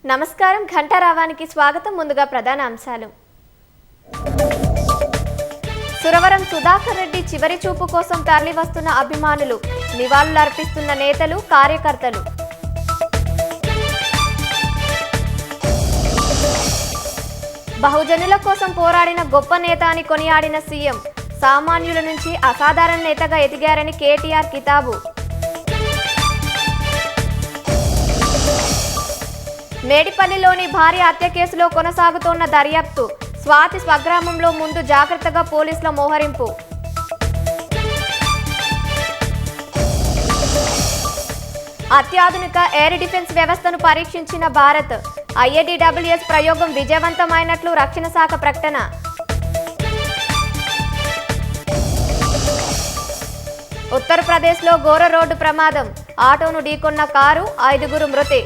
నమస్కారం, ఘంటారావానికి స్వాగతం. ముందుగా ప్రధాన అంశాలు. సురవరం సుధాకర్ రెడ్డి చివరి చూపు కోసం తరలివస్తున్న అభిమానులు, నివాళులర్పిస్తున్న నేతలు, కార్యకర్తలు. బహుజనుల కోసం పోరాడిన గొప్ప నేత అని కొనియాడిన సీఎం, సామాన్యుల నుంచి అసాధారణ నేతగా ఎదిగారని కేటీఆర్ కితాబు. మేడిపల్లిలోని భారీ హత్య కేసులో కొనసాగుతోన్న దర్యాప్తు, స్వాతి స్వగ్రామంలో ముందు జాగ్రత్తగా పోలీసుల మోహరింపు. అత్యాధునిక ఎయిర్ డిఫెన్స్ వ్యవస్థను పరీక్షించిన భారత్, IADWS ప్రయోగం విజయవంతమైనట్లు రక్షణ శాఖ ప్రకటన. ఉత్తరప్రదేశ్లో ఘోర రోడ్డు ప్రమాదం, ఆటోను ఢీకొన్న కారు, 5గురు మృతి.